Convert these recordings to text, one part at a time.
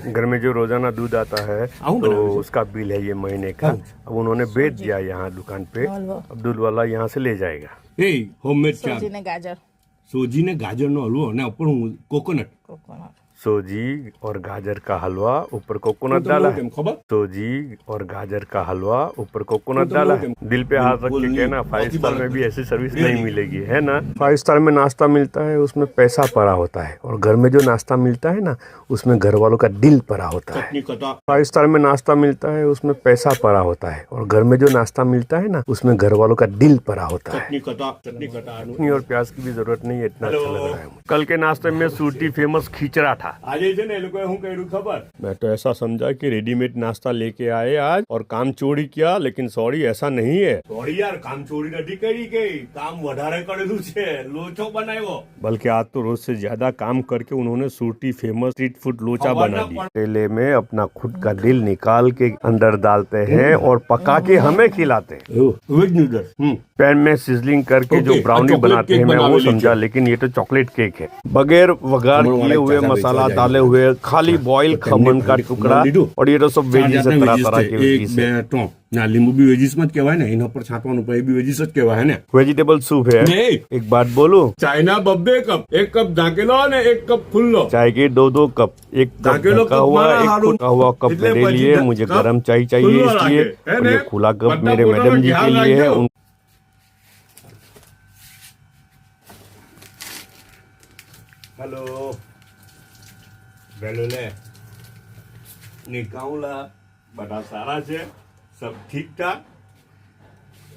घर में जो रोजाना दूध आता है तो उसका बिल है ये महीने का। अब उन्होंने बेच दिया यहाँ दुकान पे, अब दूध वाला यहाँ से ले जाएगा। होममेड ચા, સોજી ने गाजर સોજી ને ગાજરનો હલવો અને ઉપર કોકોનટ सोजी और गाजर का हलवा, ऊपर कोकोनट डाला है। खबर सोजी और गाजर का हलवा, ऊपर कोकोनट डाला है। दिल पे हाथ रख के कहना 5 स्टार में भी ऐसी सर्विस नहीं मिलेगी, है ना। 5 स्टार में नाश्ता मिलता है उसमें पैसा पड़ा होता है, और घर में जो नाश्ता मिलता है ना उसमें घर वालों का दिल पड़ा होता है। ચટણી કટા 5 स्टार में नाश्ता मिलता है उसमें पैसा पड़ा होता है, और घर में जो नाश्ता मिलता है ना उसमें घर वालों का दिल पड़ा होता है। ચટણી કટા चटनी और प्याज की भी जरूरत नहीं है, इतना अच्छा लग रहा है। कल के नाश्ते में सूटी फेमस खिचड़ा था। આજે છે ને એ લોકોએ શું કર્યું ખબર? मैं तो ऐसा समझा कि रेडीमेड नाश्ता लेके आए आज और काम चोरी किया, लेकिन सॉरी ऐसा नहीं है। સોરી યાર, કામ ચોરી નથી કરી કે કામ વધારે કરેલું છે, લોચો બનાવ્યો। बल्कि आज तो रोज से ज्यादा काम करके उन्होंने सूटी फेमस स्ट्रीट फूड लोचा खबर बना ना दी। तेले में अपना खुद का दिल निकाल के अंदर डालते हैं और पका के हमें खिलाते हैं। વેજ નૂડલ્સ पैन में सिजलिंग करके जो ओके, ब्राउनी चॉकलेट बनाते केक हैं मैं वो बनावे समझा, लीजिए। लेकिन ये तो चॉकलेट केक है। बगैर वगार हमारे किए वाले हुए चाचा मसाला बेचा डाले जाएगा। हुए खाली बॉइल तो खमन का तेमने टुकड़ा, लीधું। और ये तो सब वेजीज है, तरह तरह के એક वेजीज બે है। ત્રણ ના લીંબુ બી વેજીસ માં જ કહેવાય ને, એના પર છાંટવાનું પણ એ બી વેજીસ જ કહેવાય ને। वेजिटेबल सूप है। नहीं। एक बात बोलूं, ચાઇના બબ્બે કપ, એક કપ ઢાંકેલો અને એક કપ ખુલ્લો। चाय के 2 कप, एक कप ढाकेलो ढका कप हुआ, मारा एक हारू। फुटा हुआ कप इतने मेरे लिए, बची मुझे कप गरम चाय चाहिए खुला इसलिए, लागे, है और ये ने? खुला कप बट्टा मेरे बोतल मैडम जी ख्याल के लिए है। रखियो। हेलो બેલો લે નિકાઉલા બધા સારા છે, सब ठीक ठाक।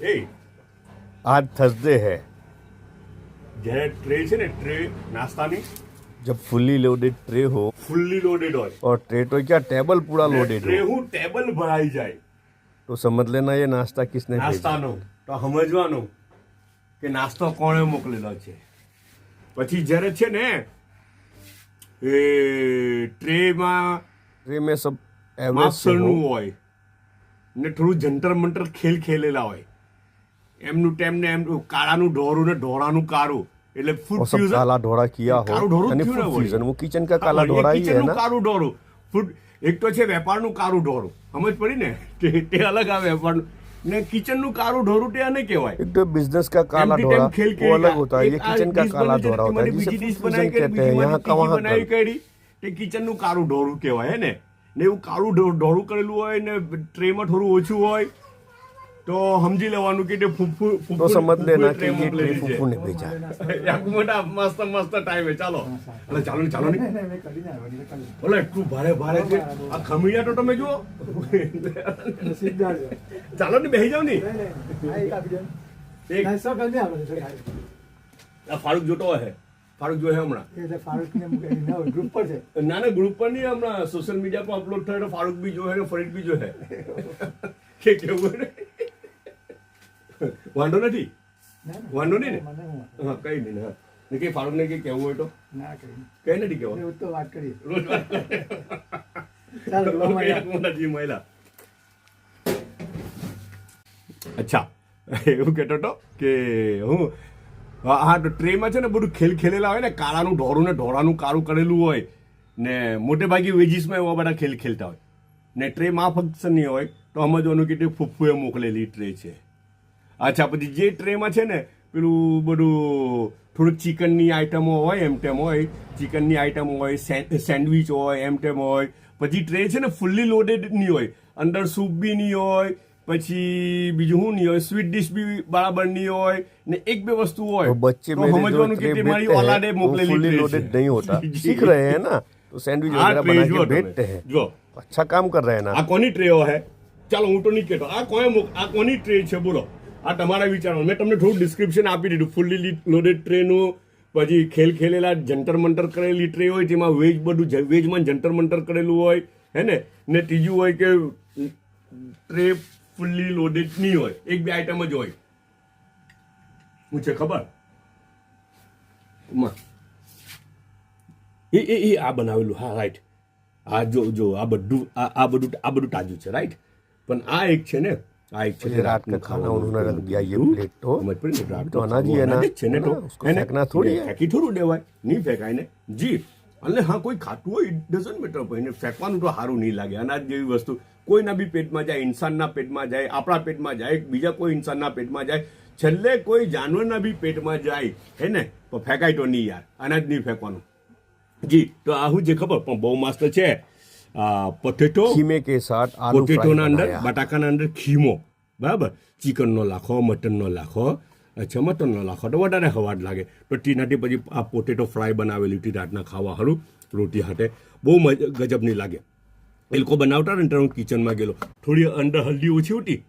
એ आज थर्सडे है। જ્યારે ટ્રે છે ને, ટ્રે નાસ્તાની जब फुल्ली लोडेड ट्रे हो, ફૂલ્લી લોડેડ હોય, और ट्रे तो क्या टेबल पूरा लोडेड ટ્રે हो, હું ટેબલ ભરાઈ જાય तो समझ लेना ये नाश्ता किसने भेजा। નાસ્તાનો, તો સમજવાનું કે નાસ્તો કોણે મોકલેલો છે। પછી જ્યારે છે ને એ ટ્રેમાં ट्रे में सब एवरेज से માપસરનું हो, હોય ને થોડું જંતર મંતર ખેલ ખેલેલા હોય, એમનું ટેમ ને એમ કાળાનું ઢોરું ને ઢોળાનું કાળું, એટલે और ફૂડ सब काला ढोड़ा किया हो, काळू ढोरू यानी क्यों ना फूड वही? फ्यूजन, वो किचन का काला ढोड़ा ही है ना। કાળું ઢોરું ફૂડ, એક તો છે વેપારનું કાળું ઢોરું, સમજ પડી ને, તે અલગ આવે વેપારનું, ને કિચનનું કાળું ઢોરું તે આને કહેવાય। एक तो बिजनेस का काला એમ ढोड़ा ખેલ वो अलग होता है, ये એક આ किचन का dish काला બની છે, ढोड़ा होता है, તેમાંથી जिसे બીજી dish फूड બનાવી फ्यूजन કરી, कहते हैं। બીજી यहाँ માંથી का ત્રીજી वहाँ બનાવી का કરી, તે કિચનનું કાળું ઢોરું કહેવાય, હે ને। ને એવું કાળું ઢોરું કરેલું હોય ને ટ્રેમાં થોડું ઓછું હોય તો સમજી લેવાનું કે તે तो समझ लेना कि ટ્રે ये ट्रे મોકલેલી फूफू ने છે। भेजा। એક મોટા મસ્ત મસ્ત ટાઈમ હે, ચાલો એટલે ચાલો ને, ચાલો ને, બોલે એટલું ભારે ભારે છે આ ખમીડિયા, તો તમે જુઓ, ચાલો ને, બેસી જાવ ને। એક આ ફારૂક જોતો હે, ફારૂક જો હે હમણાં, ના ના ગ્રુપ પર નહીં, હમણાં સોશિયલ મીડિયા પર અપલોડ થયો, ફારૂક બી જો હે ને ફરીદ બી જો હે કે કેવું ને, વાંધો નથી, વાંધો નહીં ને, હા કઈ નહીં ને, હા ને કે ફારૂક ને કઈ કેવું હોય તો કઈ નથી કેવું, રોજ વાત કરીએ, મોટા જી મહિલા। અચ્છા, એવું કહેતો હતો કે હું હા તો ટ્રેમાં છે ને બધું ખેલ ખેલેલા હોય ને, કાળાનું ઢોરું ને ઢોળાનું કાળું કરેલું હોય ને, મોટે ભાગે વેજીસમાં એવા બધા ખેલ ખેલતા હોય ને, ટ્રેમાં ફંક્શનની હોય તો સમજવાનું કે તે ફૂફુએ મોકલેલી ટ્રે છે। અચ્છા, પછી જે ટ્રેમાં છે ને પેલું બધું થોડુંક ચિકનની આઈટમો હોય, એમ તેમ હોય, ચિકનની આઈટમ હોય, સેન્ડવિચ હોય, એમ તેમ હોય, પછી ટ્રે છે ને ફૂલ્લી લોડેડ ની હોય, અંદર સૂપ બી નહીં હોય, પછી બીજું શું નહીં હોય, સ્વીટ ડિશ બી બરાબર નહીં હોય ને, એક બે વસ્તુ હોય वो बच्चे તો मेरे जो સમજવાનું ट्रे કે તે મારી बेचते ઓલાદે हैं वो મોકલેલી फुल्ली ટ્રે लोडेड છે। नहीं होता, सीख रहे हैं ना, तो सैंडविच આ वगैरह ટ્રે बना જુઓ के તમે, बेचते हैं, જો अच्छा काम कर रहे हैं ना। આ કોની ટ્રેઓ હે, ચાલો હું તો નહીં કહેતો આ આ કોની ટ્રે છે, બોલો આ તમારા વિચારો। મેં તમને થોડું ડિસ્ક્રિપ્શન આપી દીધું, ફૂલ્લી લોડેડ ટ્રેનું, પછી ખેલ ખેલેલા જંતર મંતર કરેલી ટ્રે હોય, જેમાં વેજ બધું વેજમાં જંતર મંતર કરેલું હોય, હે ને ત્રીજું હોય કે ટ્રે ફૂલ્લી લોડેડ નહીં હોય, એક બે આઈટમ જ હોય, શું છે ખબર એ આ બનાવેલું, હા રાઈટ, આ જો આ બધું તાજું છે, રાઈટ। પણ આ એક છે ને, આ એક છે रात का खाना उन्होंने रख दिया, ये प्लेट तो સમજ पड़ी ने, रात तो अनाज ही है ना, છે ને, તો उसको फेंकना थोड़ी है। ફેંકી થોડું દેવાય, નહીં ફેંકાય ને જી। અને હા કોઈ ખાતું હોય ઇટ ડઝન્ટ મેટર, ભાઈને ફેંકવાનું તો સારું નહીં લાગે. અનાજ જેવી વસ્તુ કોઈના બી પેટમાં જાય, ઇન્સાનના પેટમાં જાય, આપણા પેટમાં જાય, બીજા કોઈ ઇન્સાનના પેટમાં જાય, છેલ્લે કોઈ જાનવરના બી પેટમાં જાય, હે ને, તો ફેંકાય તો નહીં યાર, અનાજ નહીં ફેંકવાનું. જી તો આ હું જે ખબર પણ બહુ મસ્ત છે પોટેટો, खीमे के साथ आलू પોટેટોના फ्राई અંદર बनाया। બટાકાના અંદર ખીમો, બરાબર, ચિકનનો લાખો, મટનનો લાખો, અચ્છા મટનનો લાખો તો વધારે હવાડ લાગે. તો ટીનાથી પછી આ પોટેટો ફ્રાય બનાવેલી હતી રાતના ખાવા હારું રોટી હાટે, બહુ ગજબની લાગે. એ લોકો બનાવતા ને ત્યારે હું કિચનમાં ગયેલો, થોડી અંદર હલ્દી ઓછી હતી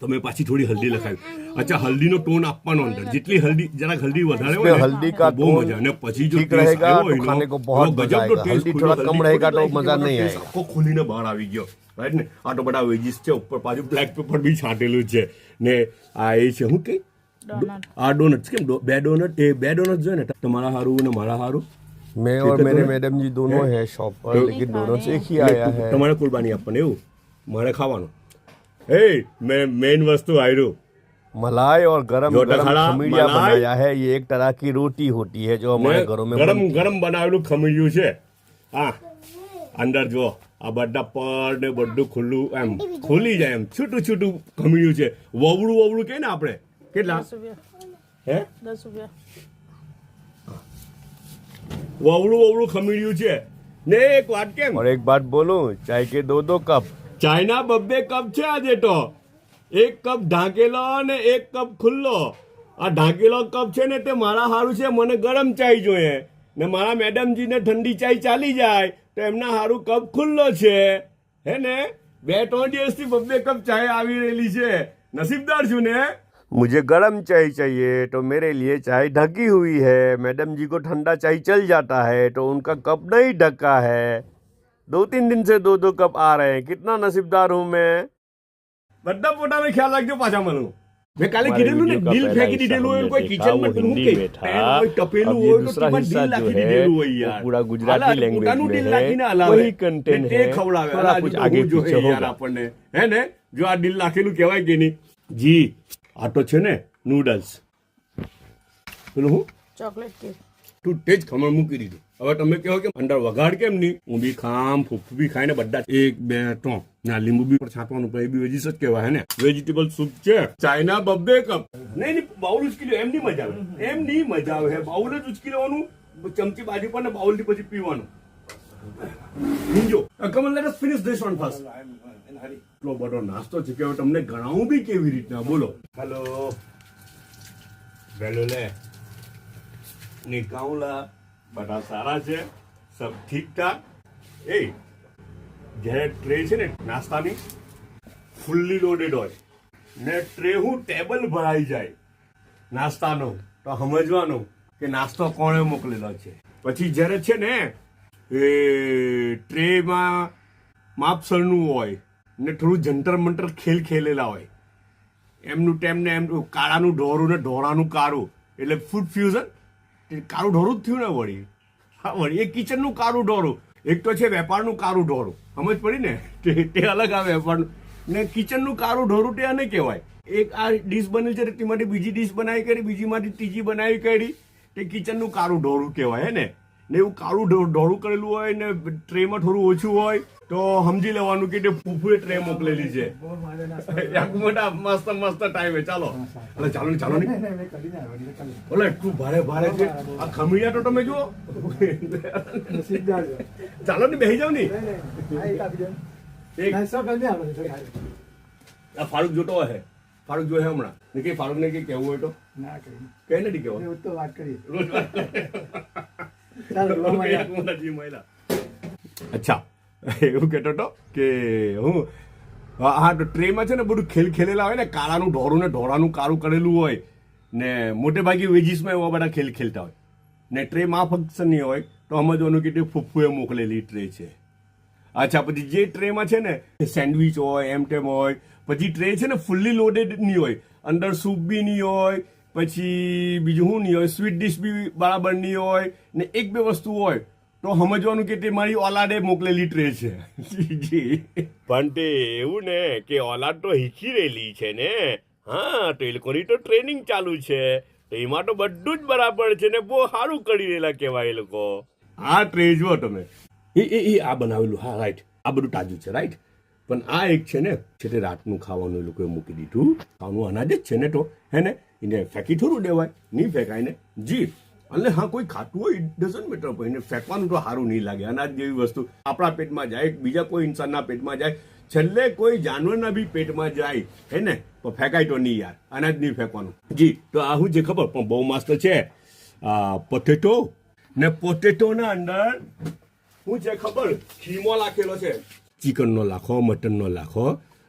તો મેં પાછી થોડી હલ્દી લખાવી. અચ્છા હલ્દીનો ટોન આપવાનો અંદર, જેટલી હલ્દી જરાક હલ્દી વધારે હોય ને हल्दी का બહુ टोन મજા. અને પછી જો ठीक taste रहेगा આવ્યો तो હોય ને, खाने को बहुत તો मजा ગજબનો आएगा। taste हल्दी ખુલ્લો, थोड़ा कम હલ્દી रहेगा तो ખોટી मजा નાખી नहीं taste आएगा। આખો ખુલીને બહાર આવી ગયો, રાઈટ ને. આ તો બધા વેજીસ છે, ઉપર પાછું બ્લેક પેપર બી છાંટેલું છે ને. આ એ છે હું કઈ આ ડોનટ કેમ બે ડોનટ, એ બે ડોનટ જોઈએ ને, તમારા હારું ને મારા હારું. मैं और मेरे मैडम जी दोनों हैं शॉप पर, लेकिन दोनों से एक ही आया है। તમારે કુરબાની આપવાની, એવું મારે ખાવાનું. એ મેન વસ્તુ આવ્યું मलाई और गरम जो गरम टखला, खमीड़िया मलाई। बनाया है। ये एक तरह की रोटी होती है जो हमारे घरों में ગરમ बनती है। ગરમ બનાવેલું ખમીર્યું છે. હા અંદર જો આ બધા પડ ને બધું ખુલ્લું એમ ખુલી જાય, એમ છૂટું છૂટું ખમીર્યું છે. વવળું વવળું કે ને આપણે કેટલા હે 10 रुपया વવળું વવળું ખમીર્યું છે ને. એક વાત કેમ और एक बात बोलूं, चाय के दो कप। ચાઇના બબ્બે કપ છે આજે તો. એક કપ ઢાંકેલો ને એક કપ ખુલ્લો. આ ઢાંકેલો કપ છે ને તે મારા હારું છે, મને ગરમ ચાય જોઈએ, ને મારા મેડમજીને ઠંડી ચાય ચાલી જાય તો એમના હારું કપ ખુલ્લો છે, હે ને. 2-3 દિવસથી બબ્બે કપ ચાય આવી રહેલી છે, નસીબદાર છું ને. मुझे गरम चाय चाहिए तो मेरे लिए चाय ढकी हुई है। मैडम जी को ठंडा चाय चल जाता है तो उनका कप नहीं ढका है। 2-3 दिन से 2 कप आ रहे हैं। कितना नसीबदार हूँ मैं। બધા પોતાનો ખ્યાલ રાખજો પાછા મને. મેં કાલે हमारे કીધેલું ને, वीडियो का ડીલ पहला ફેંકી हिस्सा દીધેલું હોય हमने કોઈ देखा, वो કિચનમાં, તો હું हिंदी કઈ में था। પેન હોય, ટપેલું अब ये હોય તો दूसरा તેમાં हिस्सा ડીલ जो નાખી है દીધેલું હોય वो યાર. पूरा गुजराती અલા, लैंग्वेज પોતાનું में ડીલ है। નાખીને હલાવે. वही कंटेंट ને તે है, ખવડાવે. थोड़ा અલા, कुछ હજુ તો आगे હું જોઈએ पीछे યાર होगा। આપણને, હે ને. જો આ ડીલ નાખેલું કહેવાય કે નહીં. જી આ તો છે ને નૂડલ્સ, પેલું હું चॉकलेट केक તું તે જ ખમણ મૂકી દીધું. હવે તમે કહો કે અંદર વઘાડ કેમ નહીં? હું બી ખામ ફૂફુ બી ખાઈને બધા 1 2 3 ના લીંબુ બી પર છાંટવાનું, પણ એ બી વેજીસ જ કહેવાય, હે ને. વેજીટેબલ સૂપ છે, ચાઇના બબ્બે કપ. નહીં બાઉલ ઉચકી લો, એમ નહીં મજા આવે, એમ નહીં મજા આવે. બાઉલ જ ઉચકી લેવાનું, ચમચી બાજુ પર ને બાઉલ થી પછી પીવાનું. Come on let us finish this one first. એટલો બધો નાસ્તો છે કે હવે તમને ગણાવું બી કેવી રીતના, બોલો. હેલો વેલો લે નિકાઉલા, બધા સારા છે, સબ ઠીક ઠાક. એ જ્યારે ટ્રે છે ને નાસ્તાની ફુલ્લી લોડેડ હોય ને ટ્રે હું ટેબલ ભરાઈ જાય નાસ્તાનો, તો સમજવાનું કે નાસ્તો કોણે મોકલેલો છે. પછી જ્યારે છે ને એ ટ્રેમાં માપસરનું હોય ને થોડું જંતર મંતર ખેલેલા હોય, એમનું ટેમને એમ કાળાનું ઢોરું ને ઢોરાનું કાળું, એટલે ફૂડ ફ્યુઝન. કાળું ઢોરું જ થયું ને વળી. હા વળી એ કિચનનું કાળું ઢોરું, એક તો છે વેપારનું કાળું ઢોરું, સમજ પડી ને. તે અલગ આવે વેપારનું ને કિચનનું કાળું ઢોરું, તે આને કહેવાય. એક આ ડીશ બની છે તેમાંથી બીજી ડીશ બનાવી કરી, બીજીમાંથી ત્રીજી બનાવી કરી, તે કિચનનું કાળું ઢોરું કહેવાય, હે ને. ને એવું કાળું ઢોરું કરેલું હોય ને ટ્રેમાં થોડું ઓછું હોય તો સમજી લેવાનું કે તે ફૂફુએ ટ્રે મોકલેલી છે. મોટા મસ્ત મસ્ત ટાઈમે. ચાલો એટલે ચાલો ને, ચાલો ને. ઓલે એટલું ભારે ભારે છે આ ખમીડિયા, તો તમે જુઓ. ચાલો ને, બેસી જાવ ને. આ ફારૂક જોતો હે, ફારૂક જોયે હમણાં ને કે ફારૂક ને કઈ કહેવું હોય તો કઈ નથી કહેવું. વાત કરીએ રોજ અચ્છા એવું કહેતો હતો કે હું હા તો ટ્રેમાં છે ને બધું ખેલેલા હોય ને, કાળાનું ઢોરું ને ઢોરાનું કાળું કરેલું હોય ને. મોટે ભાગે વેજીસમાં એવા બધા ખેલતા હોય ને. ટ્રેમાં ફંક્શનની હોય તો સમજવાનું કે તે ફૂફુએ મોકલેલી ટ્રે છે. અચ્છા પછી જે ટ્રેમાં છે ને સેન્ડવિચ હોય, એમ ટેમ હોય, પછી ટ્રે છે ને ફુલ્લી લોડેડ ની હોય, અંદર સૂપ બી નહીં હોય, પછી બીજું શું નહીં હોય, સ્વીટ ડીશ બી બરાબર નહીં હોય ને 1-2 વસ્તુ હોય તો સમજવાનું કે તે મારી ઓલાદે મોકલેલી ટ્રે છે. પણ તે એવું ને કે ઓલાદ તો શીખી રહેલી છે ને. હા તો એ લોકોની તો ટ્રેનિંગ ચાલુ છે, તો એમાં તો બધું જ બરાબર છે ને, બહુ સારું કરી રહેલા કહેવાય એ લોકો. આ ટ્રે જુઓ તમે એ આ બનાવેલું હા રાઈટ આ બધું તાજું છે રાઈટ પણ આ એક છે ને છે તે રાતનું ખાવાનું એ લોકોએ મૂકી દીધું ખાવાનું અનાજ જ છે ને તો હે ને એને ફેંકી થોડું દેવાય નહીં ફેંકાય ને જી એટલે હા કોઈ ખાતું હોય ઇટ ડઝન્ટ મેટર પણ એને ફેંકવાનું તો સારું નહીં લાગે અનાજ જેવી વસ્તુ આપણા પેટમાં જાય બીજા કોઈ ઇન્સાનના પેટમાં જાય છેલ્લે કોઈ જાનવરના બી પેટમાં જાય હે ને તો ફેંકાય તો નહીં યાર અનાજ નહીં ફેંકવાનું જી તો આ હું જે ખબર પણ બહુ મસ્ત છે પોટેટો ને પોટેટોના અંદર હું છે ખબર ખીમો લાખેલો છે ચિકનનો લાખો મટનનો લાખો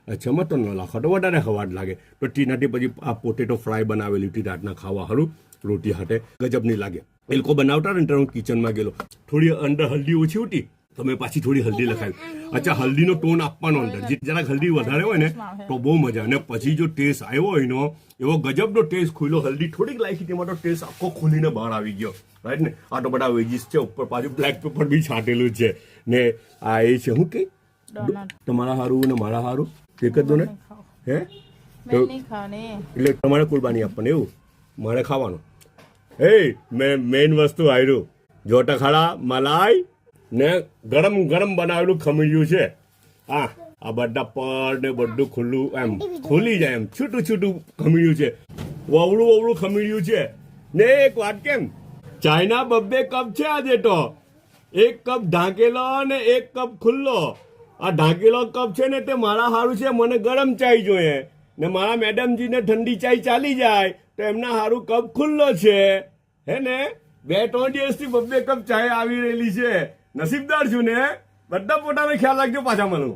અચ્છા મટનનો લાખો તો વધારે હવાડ લાગે તો ટીનાથી પછી આ પોટેટો ફ્રાય બનાવેલી હતી રાતના ખાવા હારું રોટી હાટે ગજબ નહીં લાગે એ લોકો બનાવતા ને હું કિચનમાં ગયેલો થોડી અંદર હલ્દી ઓછી હતી તો મેં પાછી થોડી હલ્દી લખાવી અચ્છા હલ્દીનો ટોન આપવાનો અંદર જે જરાક હલ્દી વધારે હોય ને તો બહુ મજા અને પછી જો ટેસ્ટ આવ્યો હોય નો એવો ગજબનો ટેસ્ટ ખુલ્લો હલ્દી થોડીક લાખી તેમાં તો ટેસ્ટ આખો ખુલીને બહાર આવી ગયો રાઈટ ને આ તો બધા વેજીસ છે ઉપર પાછું બ્લેક પેપર બી છાંટેલું છે ને આ એ છે હું કે તમારા હારું ને મારા હારું એક જ દો ને હે એટલે તમારે કુરબાની આપવાની એવું મારે ખાવાનું એ મેઇન વસ્તુ આવ્યું જોટા ખાડા મલાઈ ને ગરમ ગરમ બનાવેલું ખમીર્યું છે હા આ બધા પડ ને બધું ખુલ્લું એમ ખુલી જાય એમ છૂટું છૂટું ખમીર્યું છે વવળું ખમીર્યું છે ને એક વાત કેમ ચાઇના 2 કપ છે આજે તો 1 કપ ઢાંકેલો ને 1 કપ ખુલ્લો આ ઢાંકેલો કપ છે ને તે મારા હારું છે મને ગરમ ચાય જોઈએ ને મારા મેડમજીને ઠંડી ચાય ચાલી જાય તો એમના હારું કપ ખુલ્લો છે હે ને 2-3 દિવસથી 2 કપ ચાય આવી રહેલી છે નસીબદાર છું ને બધા પોતાનો ખ્યાલ રાખજો પાછા મળું